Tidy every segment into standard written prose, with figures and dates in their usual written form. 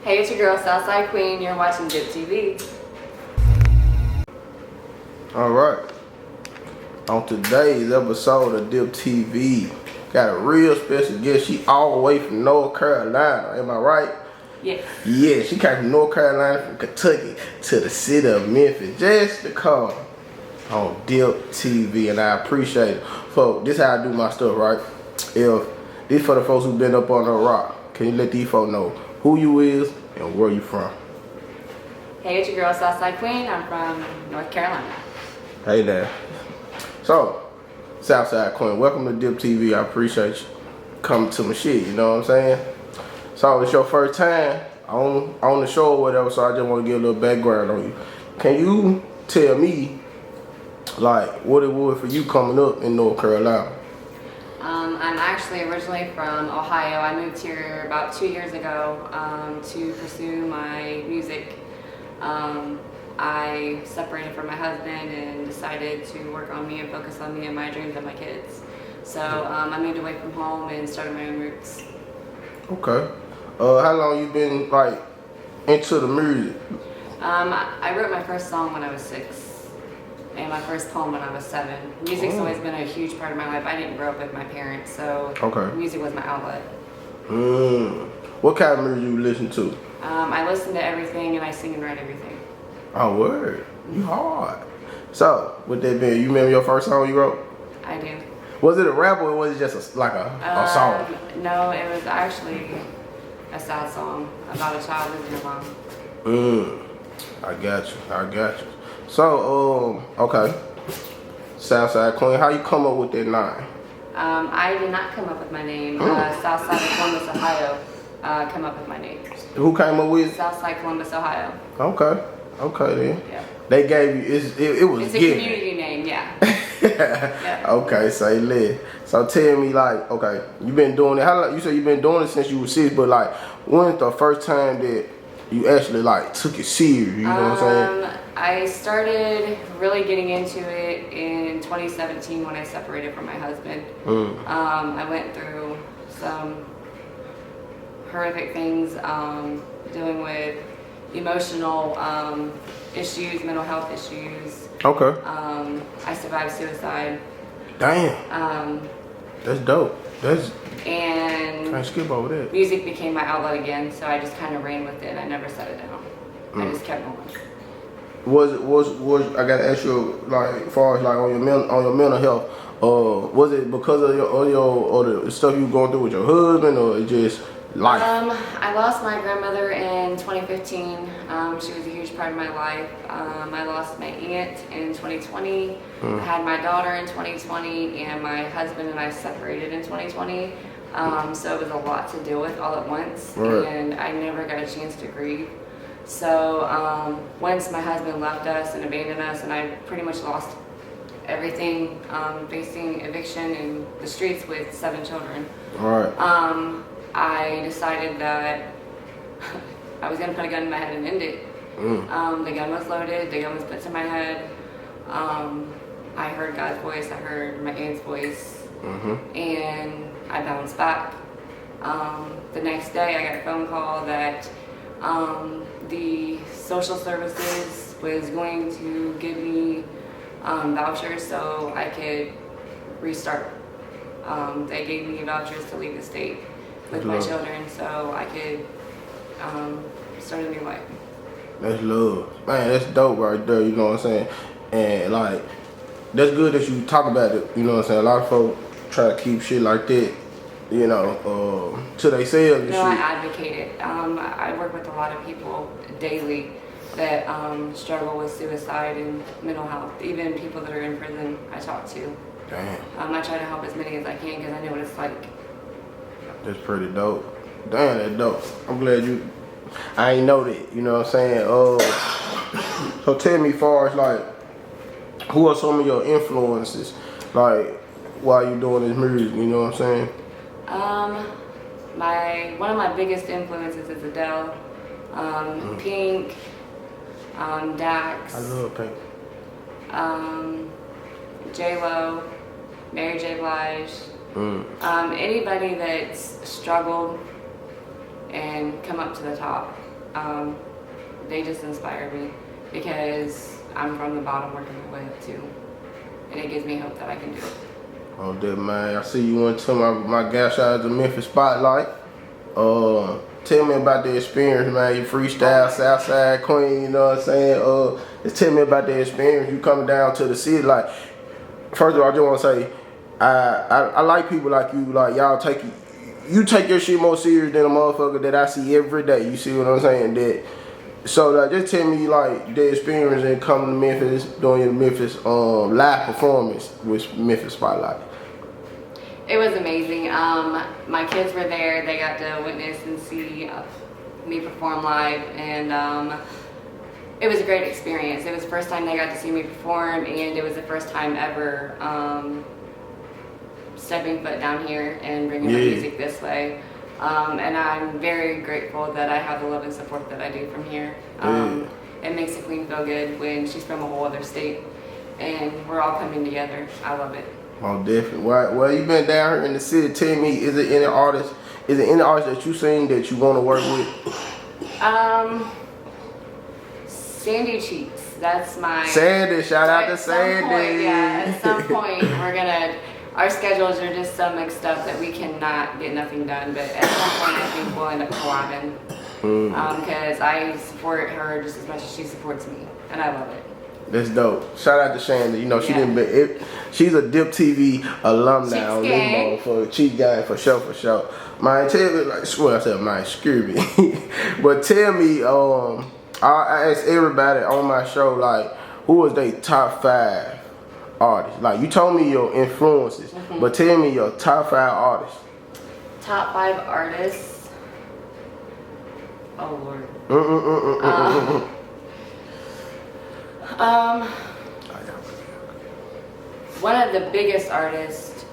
Hey, it's your girl, Southside Queen. You're watching Dip TV. Alright. On today's episode of Dip TV, got a real special guest. She all the way from North Carolina. Am I right? Yes. Yeah, she came from North Carolina, from Kentucky to the city of Memphis just to come on Dip TV, and I appreciate it. Folks, this is how I do my stuff, right? If this for the folks who've been up on the rock, can you let these folks know who you is and where you from? Hey, it's your girl, Southside Queen. I'm from North Carolina. Hey there. So, Southside Queen, welcome to Dip TV. I appreciate you coming to my shit, you know what I'm saying? So, it's your first time on the show or whatever, so I just want to get a little background on you. Can you tell me, like, what it was for you coming up in North Carolina? I'm actually originally from Ohio. I moved here about 2 years ago to pursue my music. I separated from my husband and decided to work on me and focus on me and my dreams and my kids. So I moved away from home and started my own roots. Okay. How long you been like into the music? I wrote my first song when I was 6 and my first poem when I was 7. Music's always been a huge part of my life. I didn't grow up with my parents, so music was my outlet. What kind of music you listen to? I listen to everything and I sing and write everything. Oh, word. You hard. So, with that being, you remember your first song you wrote? I do. Was it a rap or was it just a song? No, it was actually a sad song about a child losing her mom. I got you. So, okay. Southside Queen, how you come up with that name? I did not come up with my name. Southside Columbus, Ohio, come up with my name. Who came up with it? Southside Columbus, Ohio. Okay then. Yeah. They gave you, it was It's a given. community name, yeah. Yeah. Okay, say less. So tell me, like, okay, you been doing it. How long? You said you been doing it since you were 6, but like, when's the first time that you actually like took it serious? You know what I'm saying? I started really getting into it in 2017 when I separated from my husband. I went through some horrific things, dealing with emotional issues, mental health issues. Okay. I survived suicide. Damn. That's dope. And can't skip over that. Music became my outlet again, so I just kind of ran with it. I never set it down. I just kept going. Was I gotta ask you, like, as far as like on your mental health, was it because of the stuff you going through with your husband, or it just life? I lost my grandmother in 2015. She was a huge part of my life. I lost my aunt in 2020. I had my daughter in 2020, and my husband and I separated in 2020. So it was a lot to deal with all at once, and I never got a chance to grieve. So once my husband left us and abandoned us, and I pretty much lost everything, facing eviction in the streets with 7 children. I decided that I was going to put a gun in my head and end it. The gun was loaded, the gun was put to my head. I heard God's voice, I heard my aunt's voice, and I bounced back. The next day I got a phone call that the social services was going to give me vouchers so I could restart. They gave me vouchers to leave the state with my children so I could start a new life. That's love. Man, that's dope right there, you know what I'm saying? And like, that's good that you talk about it, you know what I'm saying? A lot of folks try to keep shit like that, you know, to themselves and shit. I advocate it. I work with a lot of people daily that struggle with suicide and mental health. Even people that are in prison I talk to. Damn. I try to help as many as I can because I know what it's like. That's pretty dope. Damn, that's dope. I'm glad I ain't know that, you know what I'm saying? So tell me, far as like, who are some of your influences, like, while you doing this music, you know what I'm saying? One of my biggest influences is Adele, Pink, Dax. I love Pink. J-Lo, Mary J. Blige. Anybody that's struggled and come up to the top. they just inspire me because I'm from the bottom working my way up too. And it gives me hope that I can do it. Oh, that man. I see you went to my gas out of the Memphis Spotlight. Tell me about the experience, man. You freestyle, Southside Queen, you know what I'm saying? Just tell me about the experience. You coming down to the city, like, first of all, I just want to say, I like people like you. Like, y'all take your shit more serious than a motherfucker that I see every day. You see what I'm saying? So like, just tell me like the experience in coming to Memphis, doing your Memphis live performance with Memphis Spotlight. It was amazing. My kids were there. They got to witness and see me perform live, and it was a great experience. It was the first time they got to see me perform, and it was the first time ever stepping foot down here and bringing my music this way. And I'm very grateful that I have the love and support that I do from here. It makes a queen feel good when she's from a whole other state, and we're all coming together. I love it. Oh, definitely. Well, you been down here in the city. Tell me, is it any artist that you sing that you want to work with? Sandy Cheeks. That's my Sandy. Shout out to Sandy. At some point, our schedules are just so mixed up that we cannot get nothing done. But at some point, I think we'll end up collabing. Because I support her just as much as she supports me, and I love it. That's dope. Shout out to Shandy. You know, she's a Dip TV alumni on this motherfucker. Cheat gang for sure. Man, tell me, like, swear I said, man, excuse me. But tell me, I ask everybody on my show, like, who was their top 5 artists? Like, you told me your influences, but tell me your top 5 artists. Top 5 artists? Oh, Lord. One of the biggest artists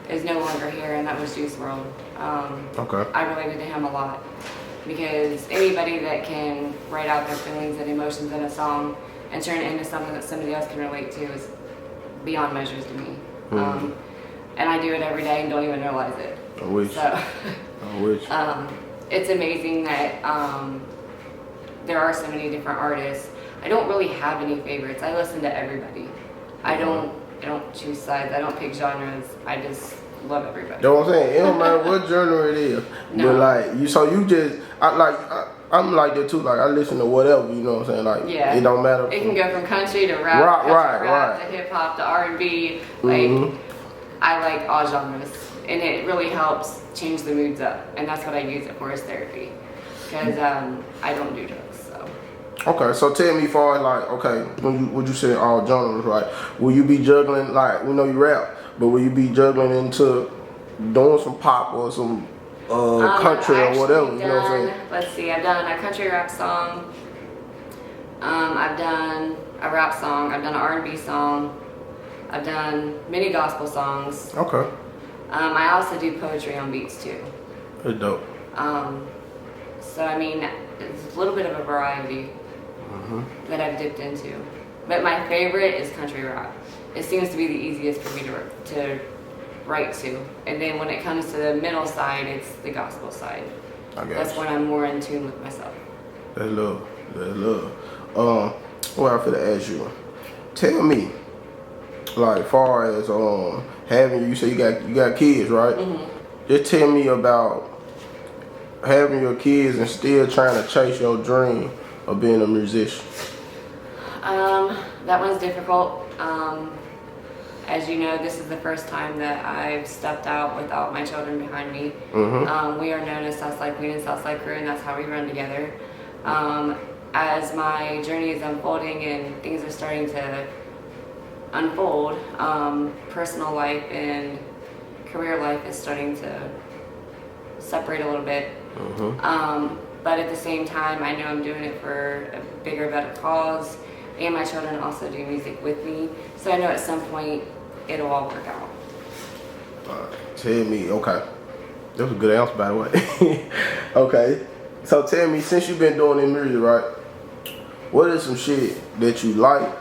is no longer here, and that was Juice WRLD. Okay. I related to him a lot because anybody that can write out their feelings and emotions in a song and turn it into something that somebody else can relate to is beyond measures to me. And I do it every day and don't even realize it. I wish. It's amazing that there are so many different artists. I don't really have any favorites. I listen to everybody. I don't choose sides. I don't pick genres. I just love everybody. You know what I'm saying? It don't matter what genre it is. No. But like I'm like that too. Like I listen to whatever, you know what I'm saying? Like it don't matter. It can go from country to rap, to hip hop to R&B. Like I like all genres, and it really helps change the moods up. And that's what I use it for, is therapy. Because I don't do drugs. Okay, so tell me, far like, okay, when you say all genres, right? Will you be juggling, like, we know you rap, but will you be juggling into doing some pop or some country or whatever? You know what I'm saying? Let's see, I've done a country rap song. I've done a rap song. I've done an R&B song. I've done many gospel songs. Okay. I also do poetry on beats too. That's dope. So I mean, it's a little bit of a variety that I've dipped into. But my favorite is country rap. It seems to be the easiest for me to write to. And then when it comes to the middle side, it's the gospel side. That's when I'm more in tune with myself. That's love. What I'm finna ask you. Tell me, like, far as having, you say you got kids, right? Just tell me about having your kids and still trying to chase your dream of being a musician. That one's difficult. As you know, this is the first time that I've stepped out without my children behind me. We are known as Southside Queen and Southside Crew, and that's how we run together. As my journey is unfolding and things are starting to unfold, personal life and career life is starting to separate a little bit. But at the same time, I know I'm doing it for a bigger, better cause, and my children also do music with me. So I know at some point it'll all work out. Tell me, okay. That was a good answer, by the way. Okay. So tell me, since you've been doing this music, right, what is some shit that you like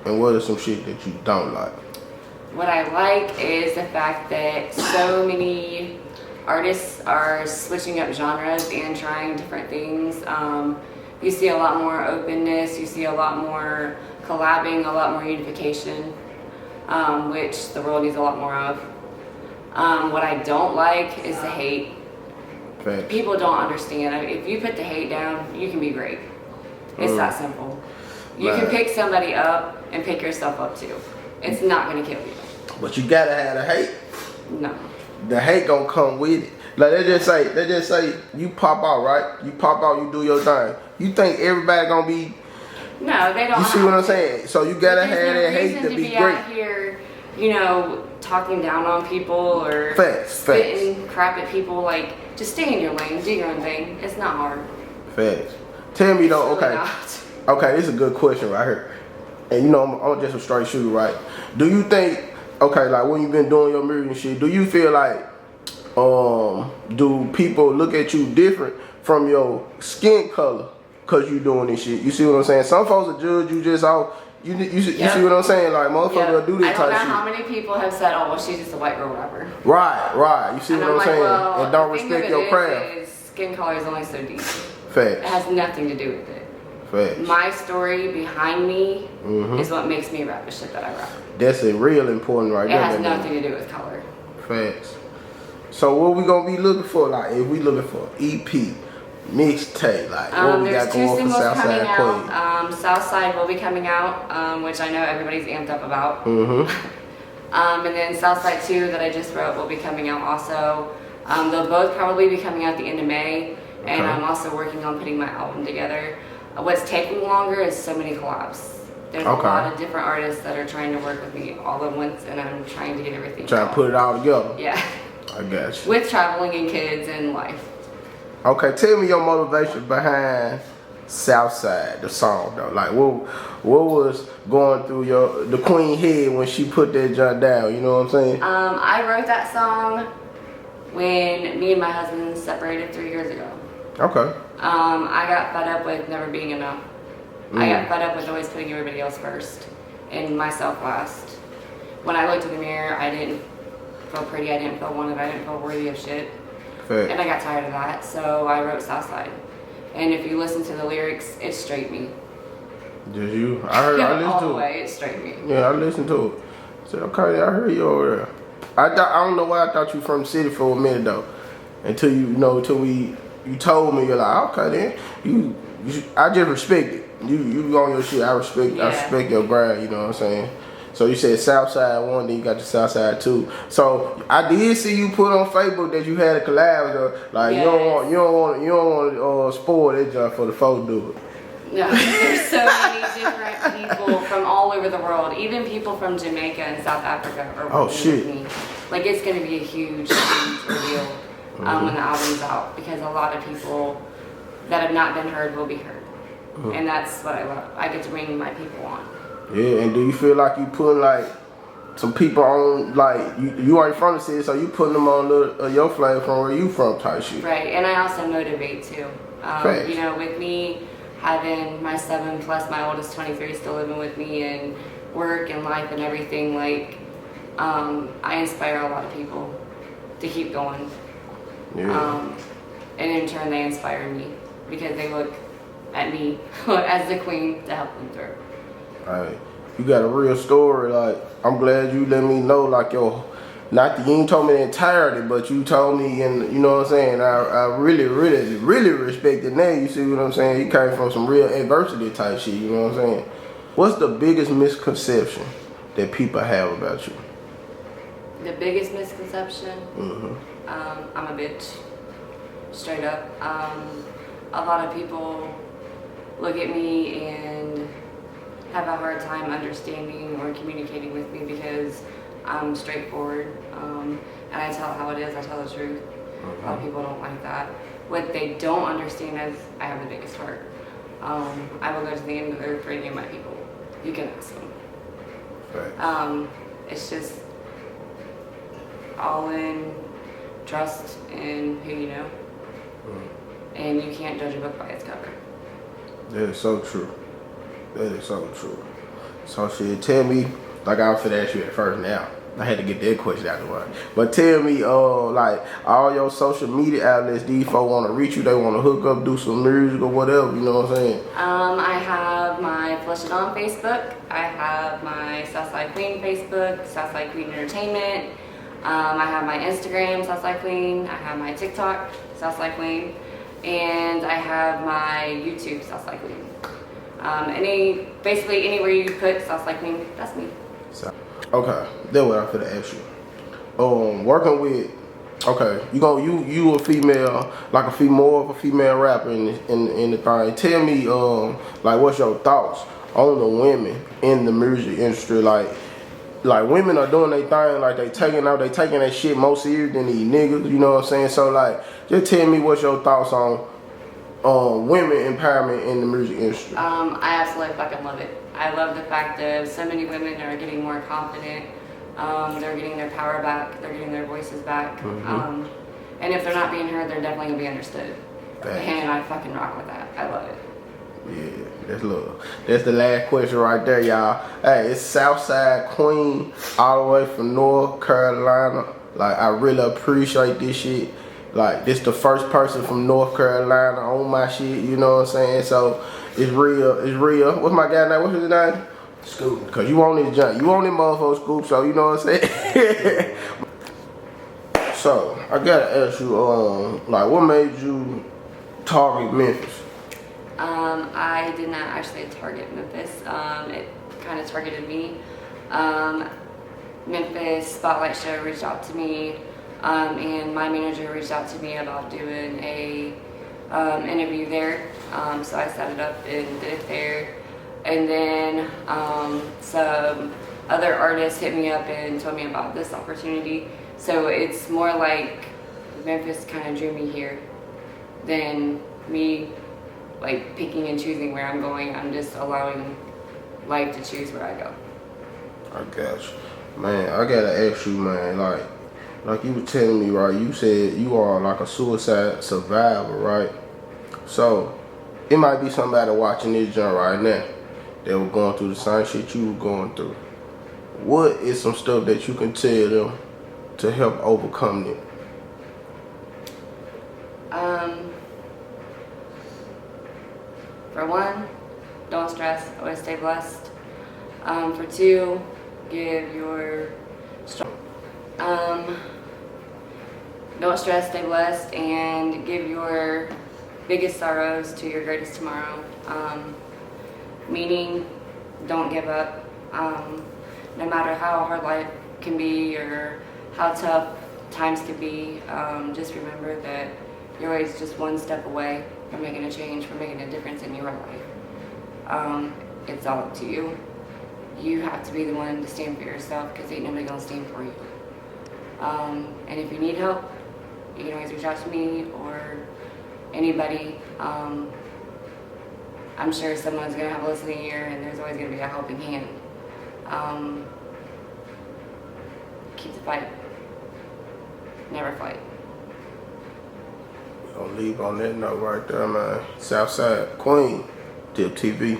and what is some shit that you don't like? What I like is the fact that so many artists are switching up genres and trying different things. You see a lot more openness. You see a lot more collabing, a lot more unification, which the world needs a lot more of. What I don't like is the hate. Facts. People don't understand. I mean, if you put the hate down, you can be great. It's that simple. You can pick somebody up and pick yourself up too. It's not gonna kill you. But you gotta have the hate. No. The hate gonna come with it. Like they just say you pop out, right? You pop out, you do your thing. You think everybody gonna be? No, they don't. You see what I'm saying? So you gotta have that hate reason to to be be great. out here, you know, talking down on people or Facts. spitting crap at people. Like, just stay in your lane, do your own thing. It's not hard. Facts. Tell me though, It's really okay. not. Okay, this is a good question right here. And you know, I'm just a straight shooter, right? Do you think, okay, like when you've been doing your music and shit, do you feel like, do people look at you different from your skin color cause you doing this shit? You see what I'm saying? Some folks will judge you just off, you see what I'm saying? Like motherfuckers will do this I don't type know shit. how many people have said, oh, well, she's just a white girl rapper. Right. You see And what I'm I'm like, saying? well, And don't the thing respect of your it craft. is skin color is only so deep. It Facts. has nothing to do with it. Facts. My story behind me is what makes me rap the shit that I rap. That's a real important right It there. has nothing to do with color. Facts. So what we gonna be looking for? Like if we looking for EP, mixtape, like what we There's got 2 going for singles coming Southside Queen? out. Southside will be coming out, which I know everybody's amped up about. And then Southside 2 that I just wrote will be coming out also. They'll both probably be coming out the end of May. And I'm also working on putting my album together. What's taking longer is so many collabs. There's a lot of different artists that are trying to work with me all at once, and I'm trying to get everything Trying to put it all together. Yeah. I got you. With traveling and kids and life. Okay, tell me your motivation behind Southside, the song though. Like what was going through the queen head when she put that junk down, you know what I'm saying? I wrote that song when me and my husband separated 3 years ago. Okay. I got fed up with never being enough. I got fed up with always putting everybody else first and myself last. When I looked in the mirror, I didn't feel pretty, I didn't feel wanted, I didn't feel worthy of shit. Fact. And I got tired of that, so I wrote Southside. And if you listen to the lyrics, it's straight me. Did you? I listened all to the it. way, it's straight me. Yeah, I listened to it. I said, okay, I heard you over there. I don't know why I thought you from the city for a minute though. Until you told me, you're like, okay then. I just respect it. You on your shit. I respect your grind, you know what I'm saying? So you said Southside 1, then you got the Southside 2. So I did see you put on Facebook that you had a collab with her. Like you don't want to spoil that junk for the folks do it. No, there's so many different people from all over the world. Even people from Jamaica and South Africa are working with me. Like it's going to be a huge ordeal when the album's out, because a lot of people that have not been heard will be heard. And that's what I love. I get to bring my people on. Yeah, and do you feel like you putting like some people on, like you ain't from the city, so you putting them on your flag from where you from type shit? Right, and I also motivate too. You know, with me having my 7 plus my oldest 23 still living with me, and work and life and everything, like I inspire a lot of people to keep going. Yeah. And in turn they inspire me because they look at me as the queen to help them through. Alright, you got a real story. Like I'm glad you let me know. Like you ain't told me the entirety, but you told me, and you know what I'm saying. I really respect the name. You see what I'm saying? You came from some real adversity type shit. You know what I'm saying? What's the biggest misconception that people have about you? The biggest misconception? I'm a bitch. Straight up. A lot of people look at me and have a hard time understanding or communicating with me because I'm straightforward, and I tell how it is, I tell the truth. A lot of people don't like that. What they don't understand is I have the biggest heart. I will go to the end of the earth for any of my people. You can ask them. Right. It's just all in trust in who you know. And you can't judge a book by its cover. That is so true. That is so true. So shit, tell me, like I was finna ask you at first now, I had to get that question out of the way. But tell me, like all your social media outlets, these folks want to reach you, they want to hook up, do some music or whatever, you know what I'm saying? I have my Flush It On Facebook. I have my Southside Queen Facebook, Southside Queen Entertainment. I have my Instagram, Southside Queen. I have my TikTok, Southside Queen. And I have my YouTube, Southside Queen. Basically anywhere you put Southside Queen, that's me. So, okay, that's what I'm finna ask you. Working with, okay, you a female, like more of a female rapper in the thing. Tell me, like, what's your thoughts on the women in the music industry? Like women are doing their thing, like they taking that shit more serious than these niggas. You know what I'm saying? So like, just tell me what's your thoughts on women empowerment in the music industry. I absolutely fucking love it. I love the fact that so many women are getting more confident. They're getting their power back. They're getting their voices back. And if they're not being heard, they're definitely gonna be understood. And I fucking rock with that. I love it. Yeah, that's love. That's the last question right there, y'all. Hey, it's Southside Queen, all the way from North Carolina. Like, I really appreciate this shit. Like, this the first person from North Carolina on my shit, you know what I'm saying? So, it's real, it's real. What's my guy name? What's his name? Scoop. Cause you on this junk. You on this motherfucker, Scoop, so you know what I'm saying? So, I gotta ask you, like, what made you target Memphis? I did not actually target Memphis. It kind of targeted me. Memphis Spotlight Show reached out to me, and my manager reached out to me about doing a interview there. So I set it up and did it there. And then some other artists hit me up and told me about this opportunity. So it's more like Memphis kind of drew me here than me like picking and choosing where I'm going. I'm just allowing life to choose where I go. I got you. Man, I gotta ask you, man, like you were telling me, right, you said you are like a suicide survivor, right? So, it might be somebody watching this joint right now that were going through the same shit you were going through. What is some stuff that you can tell them to help overcome it? For one, don't stress, always stay blessed. For two, give your don't stress, stay blessed, and give your biggest sorrows to your greatest tomorrow. Meaning, don't give up. No matter how hard life can be or how tough times can be, just remember that you're always just one step away from making a change, from making a difference in your life. It's all up to you. You have to be the one to stand for yourself, because ain't nobody gonna stand for you. And if you need help, you can always reach out to me or anybody. I'm sure someone's gonna have a listening ear, and there's always gonna be a helping hand. Keep the fight. Never fight. We're gonna leave on that note right there, man. Southside Queen, Dip TV.